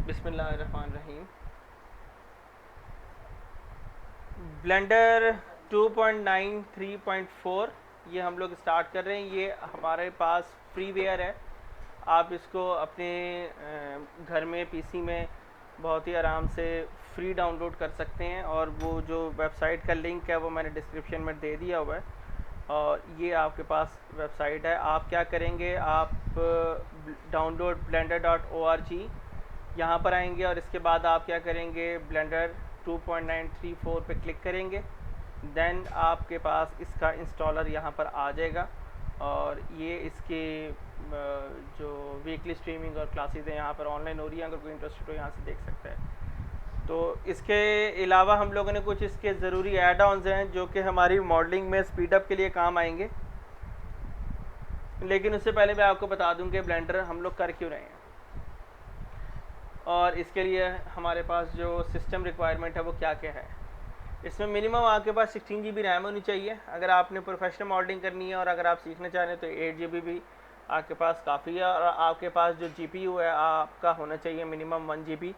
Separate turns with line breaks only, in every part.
बिस्मिल्लाहिर्रहमानिर्रहीम। ब्लेंडर 2.9 3.4 ये हम लोग स्टार्ट कर रहे हैं। ये हमारे पास फ्रीवेयर है। आप इसको अपने घर में पीसी में बहुत ही आराम से फ्री डाउनलोड कर सकते हैं, और वो जो वेबसाइट का लिंक है वो मैंने डिस्क्रिप्शन में दे दिया हुआ है। और ये आपके पास वेबसाइट है। आप क्या करेंगे, आप डाउनलोड blender.org यहाँ पर आएंगे, और इसके बाद आप क्या करेंगे, ब्लेंडर 2.934 पे क्लिक करेंगे। देन आपके पास इसका इंस्टॉलर यहाँ पर आ जाएगा, और ये इसके जो वीकली स्ट्रीमिंग और क्लासेस हैं यहाँ पर ऑनलाइन हो रही हैं। अगर कोई इंटरेस्टेड हो यहाँ से देख सकता है। तो इसके अलावा हम लोगों ने कुछ इसके ज़रूरी एड ऑन्स हैं जो कि हमारी मॉडलिंग में स्पीडअप के लिए काम आएंगे। लेकिन उससे पहले मैं आपको बता दूं कि ब्लेंडर हम लोग कर क्यों रहे हैं, और इसके लिए हमारे पास जो सिस्टम रिक्वायरमेंट है वो क्या क्या है। इसमें मिनिमम आपके पास 16 GB रैम होनी चाहिए अगर आपने प्रोफेशनल मॉडलिंग करनी है, और अगर आप सीखना चाह रहे हैं तो 8 GB भी आपके पास काफ़ी है। और आपके पास जो GPU है आपका होना चाहिए मिनिमम 1 GB,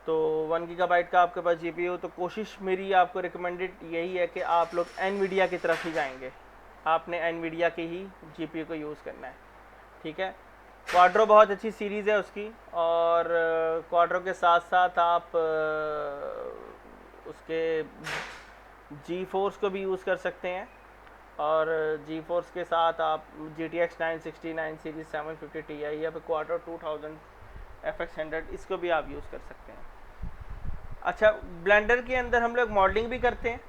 तो 1 GB का आपके पास GPU। तो कोशिश मेरी आपको रिकमेंडेड यही है कि आप लोग NVIDIA की तरफ ही जाएंगे। आपने NVIDIA की ही GPU को यूज़ करना है, ठीक है। क्वाड्रो बहुत अच्छी सीरीज़ है उसकी, और क्वाड्रो के साथ साथ आप उसके जी फोर्स को भी यूज़ कर सकते हैं, और जी फोर्स के साथ आप GTX 969 सीरीज़ 750 Ti या फिर क्वाड्रो 2000 FX100 इसको भी आप यूज़ कर सकते हैं। अच्छा, ब्लेंडर के अंदर हम लोग मॉडलिंग भी करते हैं।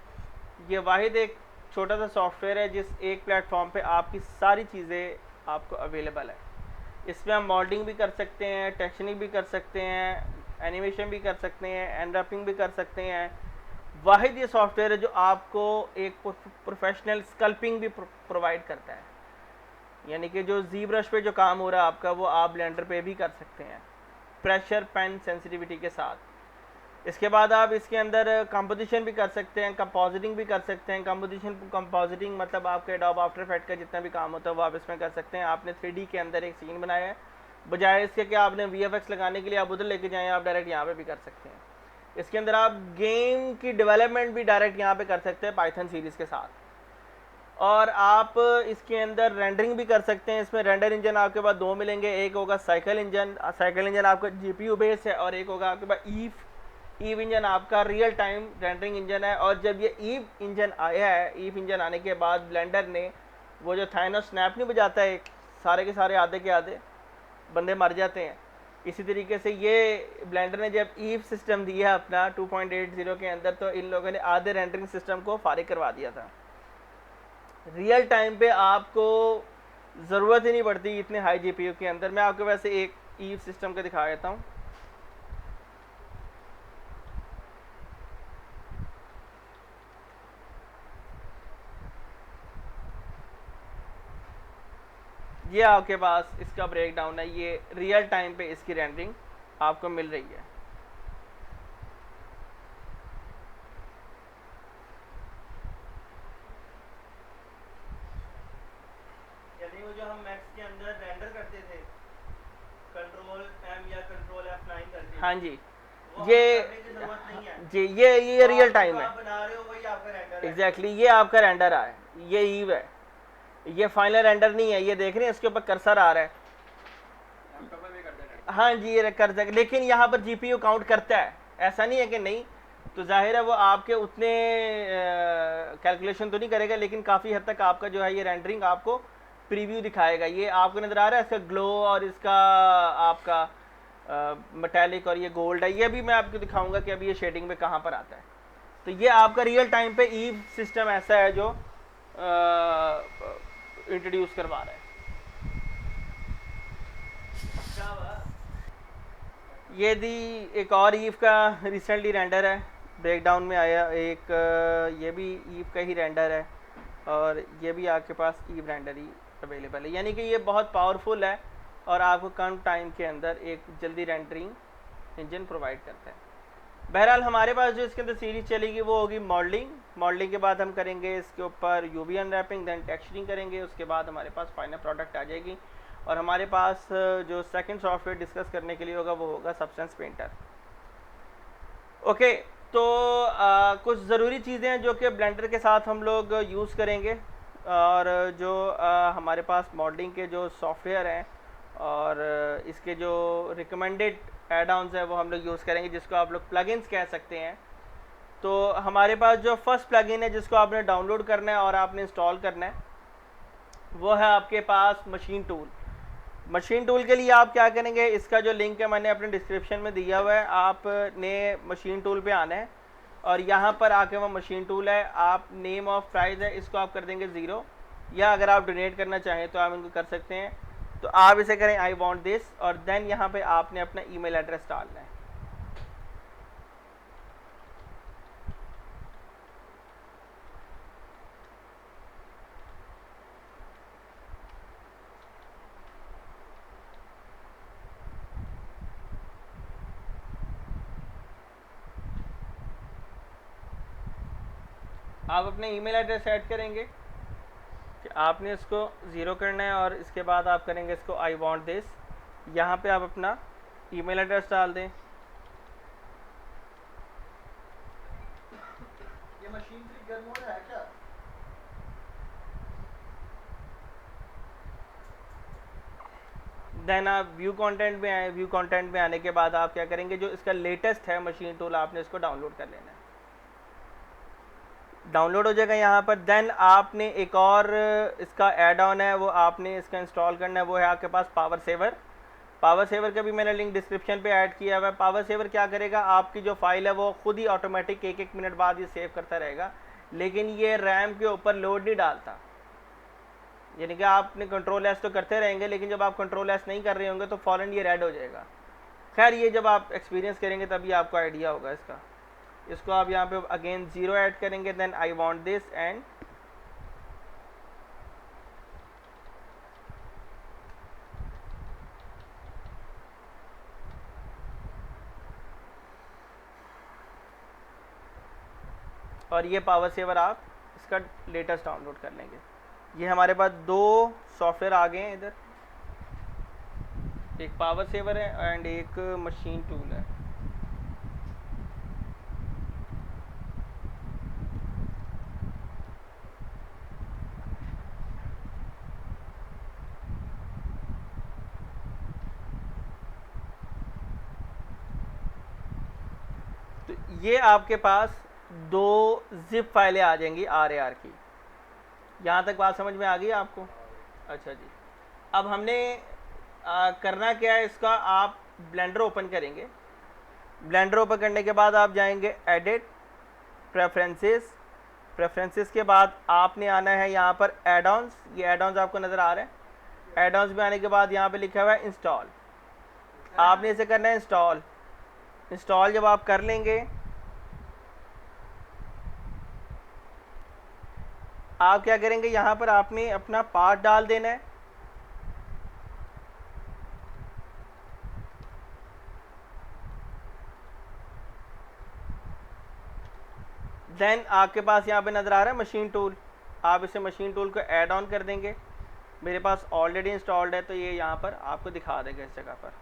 ये वाहिद एक छोटा सा सॉफ्टवेयर है जिस एक प्लेटफॉर्म पे आपकी सारी चीज़ें आपको अवेलेबल है। इसमें हम मॉडलिंग भी कर सकते हैं, टेक्सचरिंग भी कर सकते हैं, एनिमेशन भी कर सकते हैं, एनरैपिंग भी कर सकते हैं। वाहिद ये सॉफ्टवेयर है जो आपको एक प्रोफेशनल स्कल्पिंग भी प्रोवाइड करता है। यानी कि जो जी ब्रश पे जो काम हो रहा है आपका, वो आप ब्लेंडर पे भी कर सकते हैं प्रेशर पेन सेंसिटिविटी के साथ। इसके बाद आप इसके अंदर कंपोजिशन भी कर सकते हैं, कंपोजिटिंग भी कर सकते हैं। कंपोजिटिंग मतलब आपके एडोब आफ्टर इफेक्ट का जितना भी काम होता है वो आप इसमें कर सकते हैं। आपने 3D के अंदर एक सीन बनाया है, बजाय इसके कि आपने VFX लगाने के लिए आप उधर लेके जाएं, आप डायरेक्ट यहाँ पे भी कर सकते हैं। इसके अंदर आप गेम की डेवलपमेंट भी डायरेक्ट यहाँ पे कर सकते हैं पाइथन सीरीज़ के साथ, और आप इसके अंदर रेंडरिंग भी कर सकते हैं। इसमें रेंडर इंजन आपके पास दो मिलेंगे, एक होगा साइकिल इंजन आपका GPU बेस है, और एक होगा आपके पास ईव इंजन आपका रियल टाइम रेंडरिंग इंजन है। और जब ये ईव इंजन आया है, ईव इंजन आने के बाद ब्लेंडर ने वो जो थाइनोस स्नैप नहीं बजाता है, सारे के सारे आधे के आधे बंदे मर जाते हैं, इसी तरीके से ये ब्लेंडर ने जब ईव सिस्टम दिया अपना 2.80 के अंदर, तो इन लोगों ने आधे रेंडरिंग सिस्टम को फारिग करवा दिया था। रियल टाइम पे आपको ज़रूरत ही नहीं पड़ती इतने हाई GPU के अंदर। मैं आपको वैसे एक ईव सिस्टम का दिखा देता हूँ। ये आपके पास इसका ब्रेक डाउन है। ये रियल टाइम पे इसकी रेंडरिंग आपको मिल रही है। यानी वो जो हम मैक्स के अंदर रेंडर करते थे कंट्रोल M या कंट्रोल F9 करके, हाँ जी, ये जी ये रियल टाइम है। बना रहे हो वही आपका रेंडर है। एग्जैक्टली ये आपका रेंडर है, ये ईव है, ये फाइनल रेंडर नहीं है। ये देख रहे हैं इसके ऊपर कर्सर आ रहा है, हाँ जी ये कर सकते, लेकिन यहाँ पर GPU काउंट करता है, ऐसा नहीं है कि नहीं। तो जाहिर है वो आपके उतने कैलकुलेशन तो नहीं करेगा, लेकिन काफ़ी हद तक आपका जो है ये रेंडरिंग आपको प्रीव्यू दिखाएगा। ये आपको नज़र आ रहा है इसका ग्लो, और इसका आपका मेटालिक, और ये गोल्ड है। ये भी मैं आपको दिखाऊंगा कि अभी ये शेडिंग में कहाँ पर आता है। तो ये आपका रियल टाइम पे ईव सिस्टम ऐसा है जो इंट्रोड्यूस करवा रहा है। ये दी एक और ईव का रिसेंटली रेंडर है, ब्रेकडाउन में आया एक, ये भी ईव का ही रेंडर है, और ये भी आपके पास ईव रेंडर ही अवेलेबल है। यानी कि ये बहुत पावरफुल है, और आपको कम टाइम के अंदर एक जल्दी रेंडरिंग इंजन प्रोवाइड करता है। बहरहाल हमारे पास जो इसके अंदर सीरीज चलेगी वो होगी मॉडलिंग के बाद हम करेंगे इसके ऊपर UV अनरैपिंग, देन टेक्सचरिंग करेंगे, उसके बाद हमारे पास फाइनल प्रोडक्ट आ जाएगी। और हमारे पास जो सेकंड सॉफ्टवेयर डिस्कस करने के लिए होगा वो होगा सब्सटेंस पेंटर। ओके, तो कुछ ज़रूरी चीज़ें हैं जो कि ब्लेंडर के साथ हम लोग यूज़ करेंगे, और जो हमारे पास मॉडलिंग के जो सॉफ्टवेयर हैं और इसके जो रिकमेंडेड एड ऑन्स हैं वो हम लोग यूज़ करेंगे, जिसको आप लोग प्लगइन्स कह सकते हैं। तो हमारे पास जो फर्स्ट प्लगइन है जिसको आपने डाउनलोड करना है और आपने इंस्टॉल करना है वो है आपके पास मशीन टूल। मशीन टूल के लिए आप क्या करेंगे, इसका जो लिंक है मैंने अपने डिस्क्रिप्शन में दिया हुआ है, आपने मशीन टूल पे आना है और यहाँ पर आके वो मशीन टूल है, आप नेम ऑफ प्राइस है इसको आप कर देंगे 0, या अगर आप डोनेट करना चाहें तो आप इनको कर सकते हैं। तो आप इसे करें आई वांट दिस, और देन यहाँ पे आपने अपना ईमेल एड्रेस डालना है। आप अपने ईमेल एड्रेस ऐड करेंगे कि आपने इसको 0 करना है, और इसके बाद आप करेंगे इसको आई वांट दिस। यहाँ पे आप अपना ईमेल एड्रेस डाल दें।
ये मशीन गर्म हो रहा है क्या?
देन आप व्यू कंटेंट में आए। व्यू कंटेंट में आने के बाद आप क्या करेंगे, जो इसका लेटेस्ट है मशीन टूल आपने इसको डाउनलोड कर लेना है। डाउनलोड हो जाएगा यहाँ पर। देन आपने एक और इसका ऐड ऑन है वो आपने इसका इंस्टॉल करना है, वो है आपके पास पावर सेवर। पावर सेवर का भी मैंने लिंक डिस्क्रिप्शन पे ऐड किया हुआ है। पावर सेवर क्या करेगा, आपकी जो फाइल है वो खुद ही ऑटोमेटिक 1-1 मिनट बाद ये सेव करता रहेगा, लेकिन ये रैम के ऊपर लोड नहीं डालता। यानी कि आपने कंट्रोल एस तो करते रहेंगे, लेकिन जब आप कंट्रोल एस नहीं कर रहे होंगे तो फ़ौरन ये रेड हो जाएगा। खैर ये जब आप एक्सपीरियंस करेंगे तभी आपको आइडिया होगा इसका। इसको आप यहाँ पे अगेन 0 ऐड करेंगे, then I want this end और ये पावर सेवर आप इसका लेटेस्ट डाउनलोड कर लेंगे। ये हमारे पास 2 सॉफ्टवेयर आ गए हैं इधर, एक पावर सेवर है एंड एक मशीन टूल है। तो ये आपके पास 2 जिप फाइलें आ जाएंगी RAR की। यहाँ तक बात समझ में आ गई आपको? अच्छा जी। अब हमने करना क्या है, इसका आप ब्लेंडर ओपन करेंगे। ब्लेंडर ओपन करने के बाद आप जाएंगे एडिट, प्रेफरेंसेस। प्रेफरेंसेस के बाद आपने आना है यहाँ पर एड ऑन्स। ये एड ऑन्स आपको नज़र आ रहे हैं। एड ऑन्स में आने के बाद यहाँ पे लिखा हुआ है इंस्टॉल। आपने इसे करना है इंस्टॉल। इंस्टॉल जब आप कर लेंगे, आप क्या करेंगे, यहाँ पर आपने अपना पाथ डाल देना है। देन आपके पास यहाँ पे नज़र आ रहा है मशीन टूल। आप इसे मशीन टूल को ऐड ऑन कर देंगे। मेरे पास ऑलरेडी इंस्टॉल्ड है तो ये यहाँ पर आपको दिखा देगा इस जगह पर।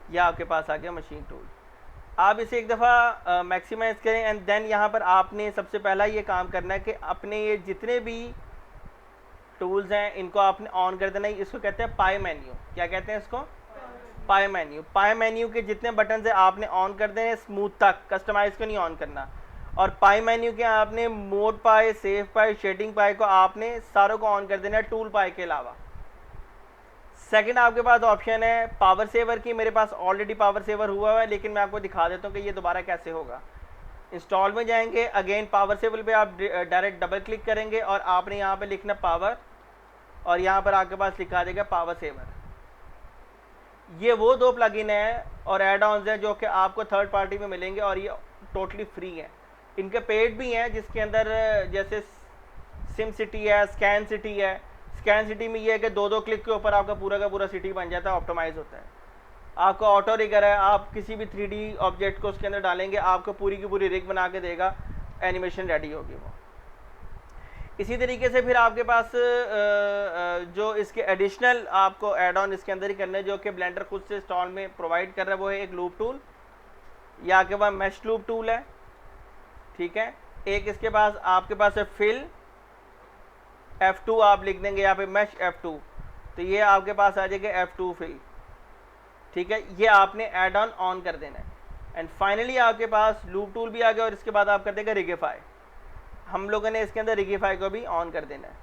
यह आपके पास आ गया मशीन टूल। आप इसे एक दफ़ा मैक्सिमाइज़ करें एंड देन यहाँ पर आपने सबसे पहला ये काम करना है कि अपने ये जितने भी टूल्स हैं इनको आपने ऑन कर देना है। इसको कहते हैं पाई मेन्यू। क्या कहते हैं इसको? पाई मेन्यू। पाई मेन्यू के जितने बटन है आपने ऑन कर देने स्मूथ तक, कस्टमाइज को नहीं ऑन करना। और पाई मेन्यू के आपने मोड पाई, सेव पाई, शेडिंग पाई को आपने सारों को ऑन कर देना है टूल पाई के अलावा। सेकंड आपके पास ऑप्शन है पावर सेवर की। मेरे पास ऑलरेडी पावर सेवर हुआ है, लेकिन मैं आपको दिखा देता हूँ कि ये दोबारा कैसे होगा। इंस्टॉल में जाएंगे, अगेन पावर सेवर पे आप डायरेक्ट डबल क्लिक करेंगे और आपने यहाँ पे लिखना पावर, और यहाँ पर आपके पास लिखा देगा पावर सेवर। ये वो 2 प्लगइन हैं और एड ऑन्स हैं जो कि आपको थर्ड पार्टी में मिलेंगे और ये टोटली फ्री हैं। इनके पेड भी हैं, जिसके अंदर जैसे सिम सिटी है, स्कैन सिटी है। स्कैन सिटी में ये है कि 2-2 क्लिक के ऊपर आपका पूरा का पूरा सिटी बन जाता है, ऑप्टिमाइज होता है। आपका ऑटो रिगर है, आप किसी भी 3D ऑब्जेक्ट को उसके अंदर डालेंगे, आपको पूरी की पूरी रिग बना के देगा, एनिमेशन रेडी होगी वो। इसी तरीके से फिर आपके पास जो इसके एडिशनल आपको एड ऑन इसके अंदर ही करना है, जो कि ब्लेंडर खुद से इंस्टॉल में प्रोवाइड कर रहा है, वो है एक लूप टूल, या आपके पास मैश लूप टूल है, ठीक है। एक इसके पास आपके पास है फिल, F2 आप लिख देंगे यहाँ पे मैश F2, तो ये आपके पास आ जाएगा F2 फिल, ठीक है। ये आपने एड ऑन कर देना है। एंड फाइनली आपके पास लूप टूल भी आ गया, और इसके बाद आप कर देंगे रिगिफाई। हम लोगों ने इसके अंदर रिगिफाई को भी ऑन कर देना है।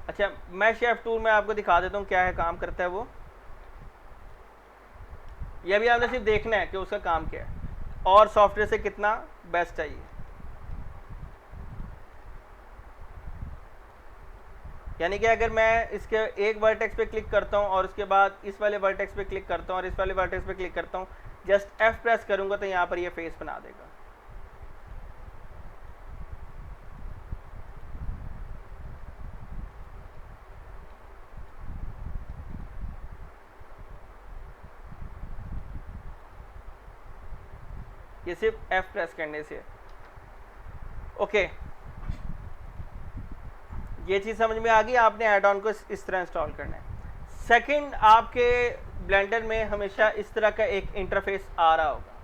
अच्छा, मैश F2 में आपको दिखा देता हूँ क्या है, काम करता है वो। यह भी आपने सिर्फ देखना है कि उसका काम क्या है और सॉफ्टवेयर से कितना बेस्ट चाहिए। यानी कि अगर मैं इसके एक वर्टेक्स पे क्लिक करता हूँ और उसके बाद इस वाले वर्टेक्स पे क्लिक करता हूँ और इस वाले वर्टेक्स पे क्लिक करता हूँ, जस्ट F प्रेस करूँगा तो यहाँ पर ये फेस बना देगा। ये सिर्फ F प्रेस करने से। ओके, ये चीज़ समझ में आ गई। आपने एड ऑन को इस तरह इंस्टॉल करना है। सेकंड, आपके ब्लेंडर में हमेशा इस तरह का एक इंटरफेस आ रहा होगा,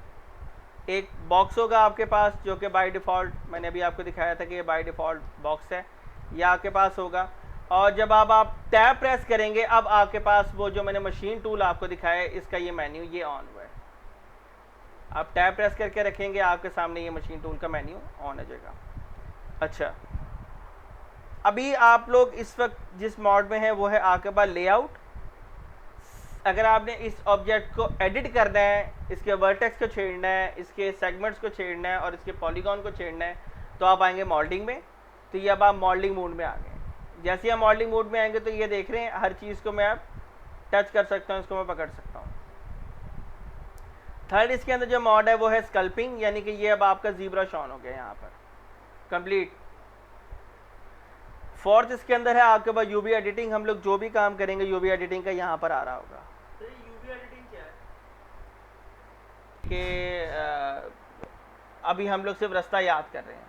एक बॉक्स होगा आपके पास, जो कि बाय डिफ़ॉल्ट मैंने अभी आपको दिखाया था कि ये बाय डिफ़ॉल्ट बॉक्स है, ये आपके पास होगा। और जब आप टैब प्रेस करेंगे, अब आपके पास वो जो मैंने मशीन टूल आपको दिखाया है, इसका ये मेन्यू ये ऑन हुआ है। आप टैब प्रेस करके रखेंगे, आपके सामने ये मशीन टूल का मेन्यू ऑन हो जाएगा। अच्छा, अभी आप लोग इस वक्त जिस मॉड में है वो है आपके पास लेआउट। अगर आपने इस ऑब्जेक्ट को एडिट करना है, इसके वर्टेक्स को छेड़ना है, इसके सेगमेंट्स को छेड़ना है और इसके पॉलीगॉन को छेड़ना है, तो आप आएंगे मॉडलिंग में। तो ये अब आप मॉडलिंग मोड में आ गए। जैसे हम मॉडलिंग मोड में आएंगे तो ये देख रहे हैं हर चीज़ को मैं अब टच कर सकता हूँ, इसको मैं पकड़ सकता हूँ। थर्ड इसके अंदर जो मॉड है वो है स्कल्पिंग, यानी कि ये अब आपका ज़ीब्रा शॉन हो गया यहाँ पर कंप्लीट। फोर्थ इसके अंदर है आपके पास यूवी एडिटिंग। हम लोग जो भी काम करेंगे यूवी एडिटिंग का यहाँ पर आ रहा होगा।
तो ये यूवी एडिटिंग क्या है?
कि अभी हम लोग सिर्फ रास्ता याद कर रहे हैं,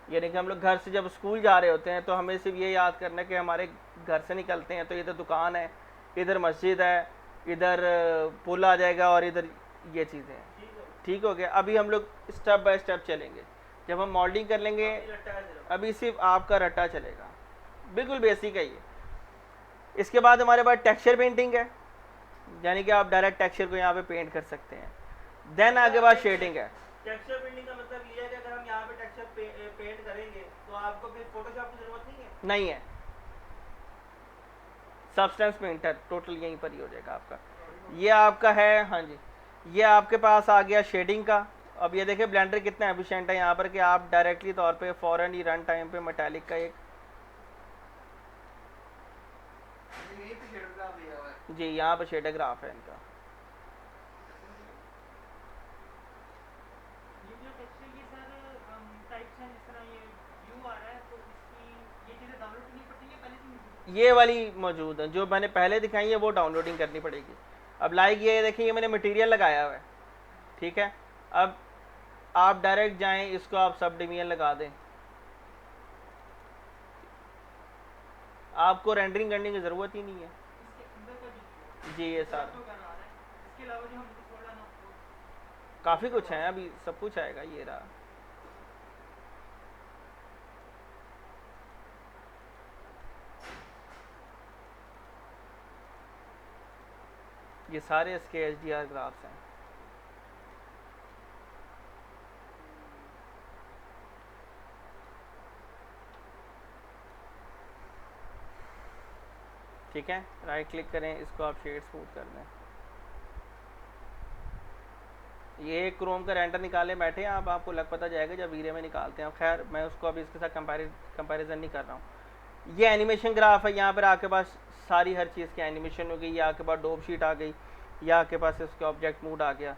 यानी कि हम लोग घर से जब स्कूल जा रहे होते हैं तो हमें सिर्फ ये याद करना है कि हमारे घर से निकलते हैं तो इधर दुकान है, इधर मस्जिद है, इधर पुल आ जाएगा और इधर ये चीज़ें हैं। ठीक हो गया। अभी हम लोग स्टेप बाय स्टेप चलेंगे। जब हम मॉडलिंग कर लेंगे, अभी सिर्फ आपका रट्टा चलेगा, बिल्कुल बेसिक है ये। इसके बाद हमारे पास टेक्सचर पेंटिंग है, यानी कि आप डायरेक्ट टेक्सचर को यहाँ पे पेंट कर सकते हैं। देन आगे बाद शेडिंग है।
टेक्सचर पेंटिंग का मतलब ये है कि अगर हम यहाँ पे टेक्सचर पेंट करेंगे तो आपको फिर फोटोशॉप की जरूरत नहीं है?
नहीं है, सब्सटेंस पेंटर टोटल यहीं पर ही हो जाएगा आपका। ये आपका है, हाँ जी, ये आपके पास आ गया शेडिंग का। अब ये देखिए ब्लेंडर कितना एफिशिएंट है यहाँ पर कि आप डायरेक्टली तौर पे फौरन ही रन टाइम पे मेटालिक का एक जी यहाँ पर शेडर ग्राफ है इनका। ये वाली मौजूद है, जो मैंने पहले दिखाई है वो डाउनलोडिंग करनी पड़ेगी। अब लाइक ये देखिए, ये मैंने मटेरियल लगाया हुआ है, ठीक है। अब आप डायरेक्ट जाएं, इसको आप सब डिवीजन लगा दें, आपको रेंडरिंग करने की ज़रूरत ही नहीं है जी। ये सारा काफ़ी कुछ है, अभी सब कुछ आएगा। ये रहा, ये सारे इसके HDR ग्राफ्स हैं। ठीक है, राइट क्लिक करें, इसको आप शेड स्मूथ कर दें। ये क्रोम का रेंडर निकाले बैठे हैं आप, आपको लग पता जाएगा जब वीरे में निकालते हैं। खैर मैं उसको अभी इसके साथ कंपैरिजन नहीं कर रहा हूँ। ये एनिमेशन ग्राफ है, यहाँ पर आपके पास सारी हर चीज़ की एनिमेशन हो गई, या आपके पास डोप शीट आ गई, या आपके पास इसके ऑब्जेक्ट मूड आ गया।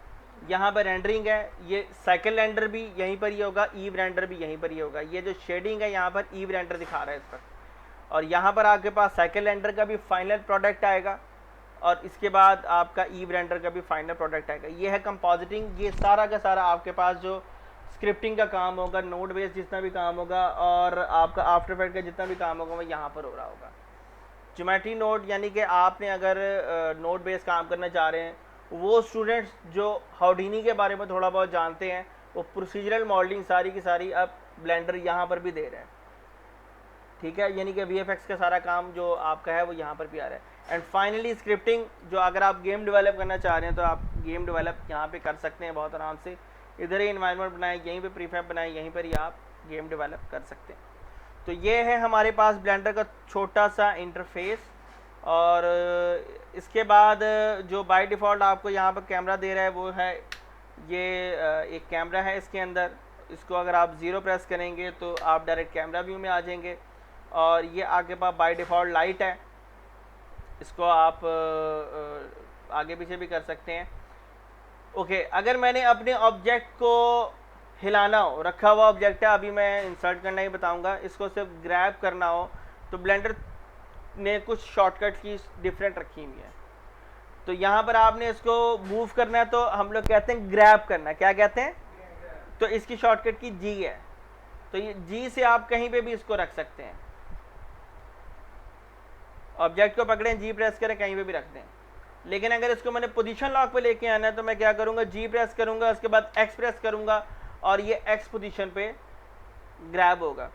यहाँ पर रेंडरिंग है, ये साइकिल रेंडर भी यहीं पर ही होगा, ईव रेंडर भी यहीं पर ही होगा। ये जो शेडिंग है यहाँ पर ईव रेंडर दिखा रहा है इस पर, और यहाँ पर आपके पास साइकिल रेंडर का भी फाइनल प्रोडक्ट आएगा, और इसके बाद आपका ईव रेंडर का भी फाइनल प्रोडक्ट आएगा। ये है कंपोजिटिंग। ये सारा का सारा आपके पास जो स्क्रिप्टिंग का काम होगा, नोट बेस जितना भी काम होगा, और आपका आफ्टर इफेक्ट का जितना भी काम होगा वो यहाँ पर हो रहा होगा। ज्योमेट्री नोट यानी कि आपने अगर नोट बेस काम करना चाह रहे हैं, वो स्टूडेंट्स जो हाउडीनी के बारे में थोड़ा बहुत जानते हैं, वो प्रोसीजरल मॉडलिंग सारी की सारी अब ब्लेंडर यहाँ पर भी दे रहे हैं, ठीक है। यानी कि VFX का सारा काम जो आपका है वो यहाँ पर भी आ रहा है। एंड फाइनली स्क्रिप्टिंग, जो अगर आप गेम डेवलप करना चाह रहे हैं तो आप गेम डेवलप यहाँ पे कर सकते हैं बहुत आराम से। इधर ही इन्वायरमेंट बनाए, यहीं पे प्रीफैब बनाए, यहीं पर ही आप गेम डेवलप कर सकते हैं। तो ये है हमारे पास ब्लेंडर का छोटा सा इंटरफेस। और इसके बाद जो बाय डिफ़ॉल्ट आपको यहाँ पर कैमरा दे रहा है वो है ये एक कैमरा है इसके अंदर। इसको अगर आप 0 प्रेस करेंगे तो आप डायरेक्ट कैमरा व्यू में आ जाएंगे। और ये आपके पास बाय डिफ़ॉल्ट लाइट है, इसको आप आगे पीछे भी कर सकते हैं। ओके, अगर मैंने अपने ऑब्जेक्ट को हिलाना हो, रखा हुआ ऑब्जेक्ट है, अभी मैं इंसर्ट करना ही बताऊंगा, इसको सिर्फ ग्रैब करना हो तो ब्लेंडर ने कुछ शॉर्टकट की डिफरेंट रखी हुई है। तो यहाँ पर आपने इसको मूव करना है तो हम लोग कहते हैं ग्रैब करना, क्या कहते हैं? तो इसकी शॉर्टकट की G है, तो ये G से आप कहीं पे भी इसको रख सकते हैं। ऑब्जेक्ट को पकड़ें, G प्रेस करें, कहीं पे भी रख दें। लेकिन अगर इसको मैंने पोजीशन लॉक पे लेके आना है तो मैं क्या करूँगा, G प्रेस करूँगा, उसके बाद X प्रेस करूँगा और ये X पोजीशन पे ग्रैब होगा।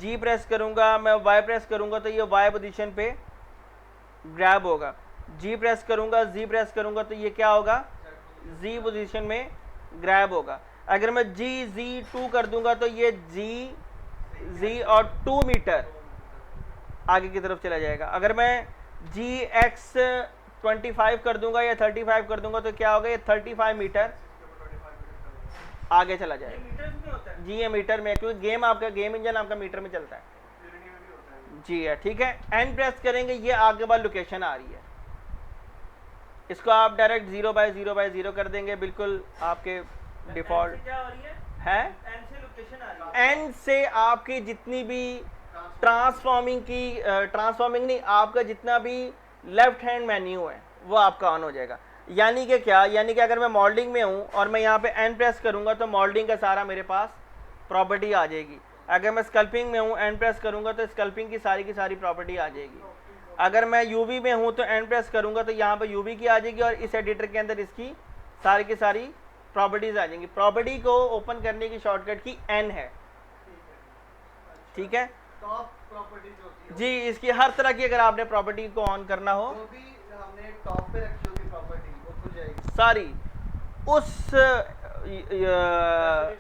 G प्रेस करूँगा, मैं Y प्रेस करूँगा तो ये Y पोजीशन पे ग्रैब होगा। G प्रेस करूँगा, Z प्रेस करूँगा तो ये क्या होगा, Z पोजीशन में ग्रैब होगा। अगर मैं G Z 2 कर दूंगा तो ये G Z और 2 मीटर आगे की तरफ चला जाएगा। अगर मैं G X 25 कर दूंगा या 35 कर दूंगा तो क्या होगा, ये 35 मीटर आगे चला जाएगा। जी ये मीटर में, क्योंकि गेम आपका, गेम इंजन आपका मीटर में चलता है। जी है, ठीक है। N प्रेस करेंगे, ये आगे बाद लोकेशन आ रही है, इसको आप डायरेक्ट 0 बाय 0 बाय 0 कर देंगे, बिल्कुल आपके डिफॉल्ट है। N से आपकी जितनी भी ट्रांसफॉर्मिंग नहीं, आपका जितना भी लेफ्ट हैंड मेन्यू है वो आपका ऑन हो जाएगा। यानी कि क्या, यानी कि अगर मैं मॉडलिंग में हूँ और मैं यहाँ पे N प्रेस करूँगा तो मॉडलिंग का सारा मेरे पास प्रॉपर्टी आ जाएगी। अगर मैं स्कल्पिंग में हूँ, N प्रेस करूँगा तो स्कल्पिंग की सारी प्रॉपर्टी आ जाएगी। अगर मैं UV में हूँ तो N प्रेस करूँगा तो यहाँ पर UV की आ जाएगी और इस एडिटर के अंदर इसकी सारी की सारी प्रॉपर्टीज आ जाएंगी। प्रॉपर्टी को ओपन करने की शॉर्टकट की N है, ठीक है।
टॉप प्रॉपर्टीज होती है
जी, इसकी हर तरह की अगर आपने प्रॉपर्टी को ऑन करना हो,
जो भी हमने टॉप पे रखी होगी प्रॉपर्टी वो खुल जाएगी
सारी उस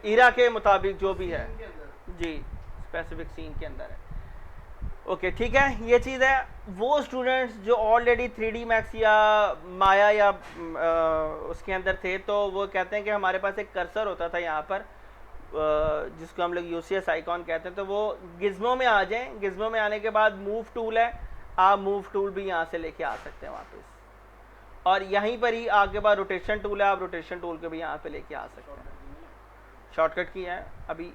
इरा के मुताबिक जो भी है,
के अंदर।
जी स्पेसिफिक सीन के अंदर है। ओके, ठीक है, ये चीज़ है। वो स्टूडेंट्स जो ऑलरेडी 3D मैक्स या माया या उसके अंदर थे, तो वो कहते हैं कि हमारे पास एक कर्सर होता था यहाँ पर, जिसको हम लोग UCS आइकॉन कहते हैं, तो वो गिज्मो में आ जाएं। गिज्मो में आने के बाद मूव टूल है, आप मूव टूल भी यहाँ से लेके आ सकते हैं वापस। और यहीं पर ही आगे बाद रोटेशन टूल है, आप रोटेशन टूल को भी यहाँ पे लेके आ सकते हैं। शॉर्टकट की है, अभी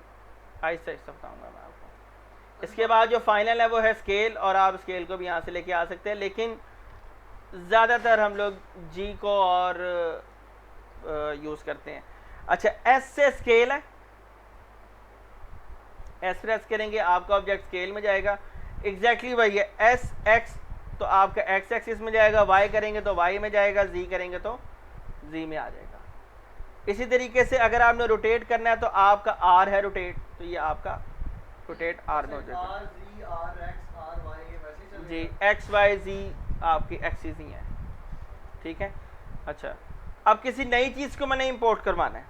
आहिस्ता आहिस्ता बताऊँगा मैं आपको। इसके बाद जो फाइनल है वो है स्केल, और आप स्केल को भी यहाँ से लेके आ सकते हैं, लेकिन ज़्यादातर हम लोग G को और यूज़ करते हैं। अच्छा, S से स्केल है, S प्रेस करेंगे आपका ऑब्जेक्ट स्केल में जाएगा। एग्जैक्टली वही है, S X तो आपका X एक्सिस में जाएगा, Y करेंगे तो Y में जाएगा, Z करेंगे तो Z में आ जाएगा। इसी तरीके से अगर आपने रोटेट करना है तो आपका R है रोटेट, तो ये आपका रोटेट R में हो जाएगा।
R Z R X R Y ये वैसे ही चलेगा।
जी, X Y Z आपकी एक्सिस ही है, ठीक है। अच्छा, अब किसी नई चीज़ को मैंने इंपोर्ट करवाना है,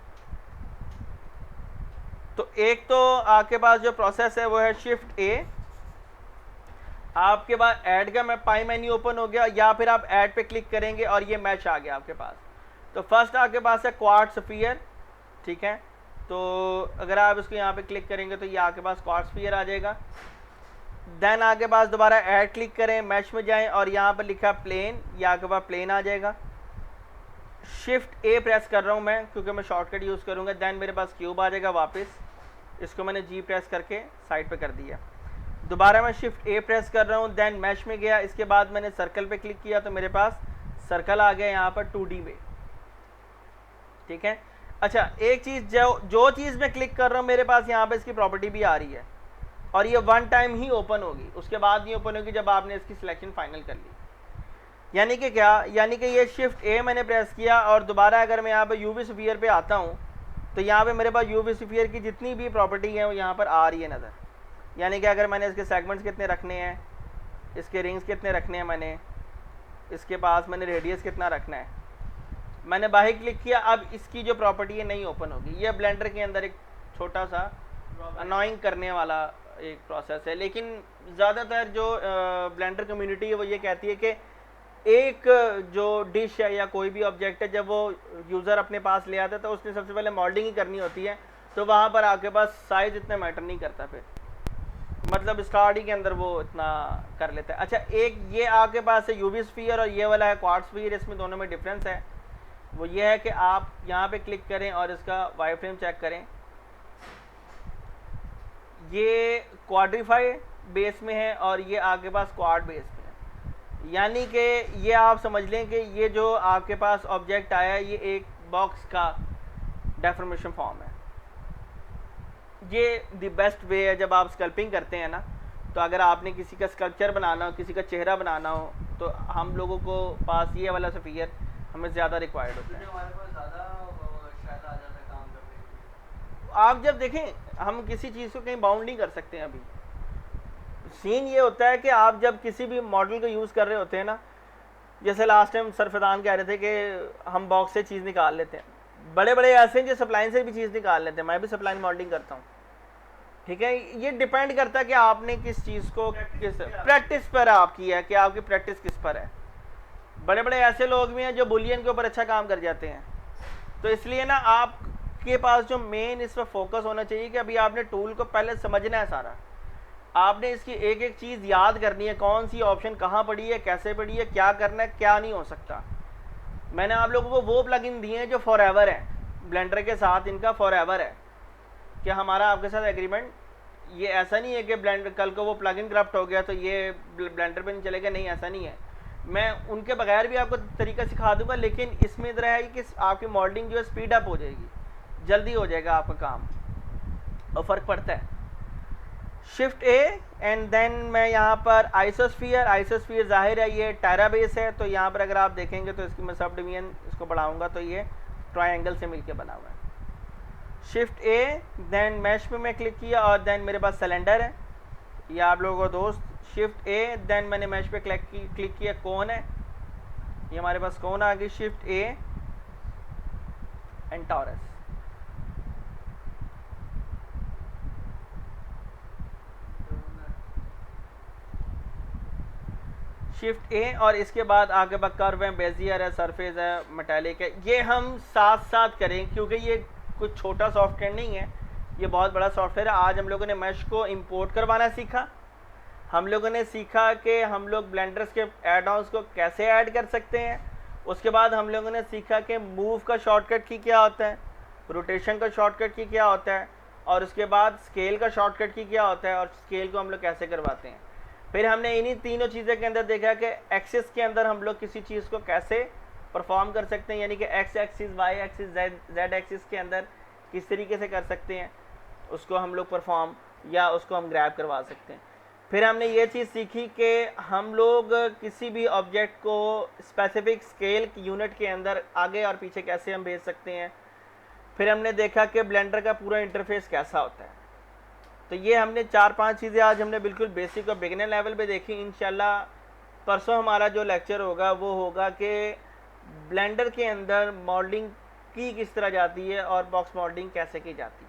तो एक तो आपके पास जो प्रोसेस है वो है शिफ्ट A। आपके पास ऐड का पाई मेन्यू ओपन हो गया, या फिर आप ऐड पे क्लिक करेंगे और ये मैच आ गया आपके पास। तो फर्स्ट आपके पास है क्वार्ट्ज स्फीयर, ठीक है। तो अगर आप इसको यहाँ पे क्लिक करेंगे तो ये आपके पास क्वार्ट्ज स्फीयर आ जाएगा। देन आगे पास दोबारा ऐड क्लिक करें, मैच में जाएं और यहाँ पर लिखा प्लेन, ये आपके पास प्लेन आ जाएगा। शिफ्ट A प्रेस कर रहा हूँ मैं क्योंकि मैं शॉर्टकट यूज़ करूँगा। देन मेरे पास क्यूब आ जाएगा वापस, इसको मैंने G प्रेस करके साइड पे कर दिया। दोबारा मैं शिफ्ट A प्रेस कर रहा हूँ, देन मैच में गया, इसके बाद मैंने सर्कल पे क्लिक किया तो मेरे पास सर्कल आ गया यहाँ पर 2D में, ठीक है। अच्छा, एक चीज़ जो चीज़ मैं क्लिक कर रहा हूँ मेरे पास यहाँ पे इसकी प्रॉपर्टी भी आ रही है और ये वन टाइम ही ओपन होगी, उसके बाद नहीं ओपन होगी जब आपने इसकी सिलेक्शन फाइनल कर ली। यानी कि क्या, यानी कि ये शिफ्ट ए मैंने प्रेस किया और दोबारा अगर मैं यहाँ पे यूवी स्फीयर पे आता हूँ तो यहाँ पे मेरे पास यूवी स्फीयर की जितनी भी प्रॉपर्टी है वो यहाँ पर आ रही है नज़र। यानी कि अगर मैंने इसके सेगमेंट्स कितने रखने हैं, इसके रिंग्स कितने रखने हैं, मैंने इसके पास मैंने रेडियस कितना रखना है, मैंने बाहर क्लिक किया, अब इसकी जो प्रॉपर्टी है नहीं ओपन होगी। ये ब्लेंडर के अंदर एक छोटा सा अनॉइंग करने वाला एक प्रोसेस है, लेकिन ज़्यादातर जो ब्लेंडर कम्युनिटी है वो ये कहती है कि एक जो डिश है या कोई भी ऑब्जेक्ट है जब वो यूज़र अपने पास ले आता है तो उसने सबसे पहले मॉडलिंग ही करनी होती है, तो वहाँ पर आपके पास साइज़ इतना मैटर नहीं करता, फिर मतलब स्टार्ट ही के अंदर वो इतना कर लेता है। अच्छा, एक ये आपके पास है यूवी स्फीयर और ये वाला है क्वार्ट्ज स्फीयर, इसमें दोनों में डिफरेंस है। वो ये है कि आप यहाँ पे क्लिक करें और इसका वाई फ्रेम चेक करें, ये क्वाड्रीफाई बेस में है और ये आपके पास क्वाड बेस में है। यानी कि ये आप समझ लें कि ये जो आपके पास ऑब्जेक्ट आया है ये एक बॉक्स का डेफॉर्मेशन फॉर्म है। ये द बेस्ट वे है जब आप स्कल्पिंग करते हैं ना, तो अगर आपने किसी का स्कल्पचर बनाना हो, किसी का चेहरा बनाना हो, तो हम लोगों को पास ये वाला स्फीयर हमें ज़्यादा रिक्वायर्ड होता है।
हमारे पास ज़्यादा शायद आ जाता है काम करने के लिए।
आप जब देखें हम किसी चीज़ को कहीं बाउंड नहीं कर सकते हैं। अभी सीन ये होता है कि आप जब किसी भी मॉडल को यूज़ कर रहे होते हैं ना, जैसे लास्ट टाइम सरफदान कह रहे थे कि हम बॉक्स से चीज़ निकाल लेते हैं, बड़े बड़े ऐसे हैं जो सप्लाइन से भी चीज़ निकाल लेते हैं, मैं भी सप्लाइन मॉडलिंग करता हूँ, ठीक है। ये डिपेंड करता है कि आपने किस चीज़ को किस प्रैक्टिस पर आपकी है, कि आपकी प्रैक्टिस किस पर है। बड़े बड़े ऐसे लोग भी हैं जो बुलियन के ऊपर अच्छा काम कर जाते हैं, तो इसलिए ना आपके पास जो मेन इस पर फोकस होना चाहिए कि अभी आपने टूल को पहले समझना है सारा, आपने इसकी एक एक चीज़ याद करनी है, कौन सी ऑप्शन कहाँ पड़ी है, कैसे पड़ी है, क्या करना है, क्या नहीं हो सकता। मैंने आप लोगों को वो प्लगइन दिए हैं जो फॉर एवर है, ब्लेंडर के साथ इनका फॉर एवर है कि हमारा आपके साथ एग्रीमेंट। ये ऐसा नहीं है कि ब्लेंडर कल को वो प्लगइन करप्ट हो गया तो ये ब्लेंडर पे नहीं चलेगा, नहीं ऐसा नहीं है। मैं उनके बगैर भी आपको तरीका सिखा दूंगा, लेकिन इसमें इधर है कि आपकी मॉडलिंग जो है स्पीड अप हो जाएगी, जल्दी हो जाएगा आपका काम और फ़र्क पड़ता है। शिफ्ट ए एंड देन मैं यहाँ पर आइसोस्फीयर जाहिर है ये टायरा बेस है, तो यहाँ पर अगर आप देखेंगे तो इसकी मैं सब डिवीजन इसको बढ़ाऊँगा तो ये ट्रायंगल से मिलके बना हुआ है। शिफ्ट ए देन मैश पे मैं क्लिक किया और देन मेरे पास सिलेंडर है, ये आप लोगों को दोस्त। शिफ्ट ए देन मैंने मैश पे क्लिक किया, कोन है, ये हमारे पास कोन आ गई। Shift A and taurus, shift ए और इसके बाद आगे बढ़ कर्व है, बेजियर है, सरफेस है, मेटालिक है। ये हम साथ साथ करें क्योंकि ये कुछ छोटा सॉफ्टवेयर नहीं है, ये बहुत बड़ा सॉफ्टवेयर है। आज हम लोगों ने मैश को इंपोर्ट करवाना सीखा, हम लोगों ने सीखा कि हम लोग ब्लेंडर्स के एड ऑन्स को कैसे ऐड कर सकते हैं। उसके बाद हम लोगों ने सीखा कि मूव का शॉर्टकट की क्या होता है, रोटेशन का शॉर्टकट की क्या होता है, और उसके बाद स्केल का शॉर्टकट की क्या होता है और स्केल को हम लोग कैसे करवाते हैं। फिर हमने इन्हीं तीनों चीज़ों के अंदर देखा कि एक्सिस के अंदर हम लोग किसी चीज़ को कैसे परफॉर्म कर सकते हैं, यानी कि X axis, Y axis, Z axis के अंदर किस तरीके से कर सकते हैं उसको हम लोग परफॉर्म, या उसको हम ग्रैब करवा सकते हैं। फिर हमने ये चीज़ सीखी कि हम लोग किसी भी ऑब्जेक्ट को स्पेसिफिक स्केल यूनिट के अंदर आगे और पीछे कैसे हम भेज सकते हैं। फिर हमने देखा कि ब्लेंडर का पूरा इंटरफेस कैसा होता है। तो ये हमने 4-5 चीज़ें आज हमने बिल्कुल बेसिक और बिगिनर लेवल पे देखी। इंशाल्लाह परसों हमारा जो लेक्चर होगा वो होगा कि ब्लेंडर के अंदर मॉडलिंग की किस तरह जाती है और बॉक्स मॉडलिंग कैसे की जाती है।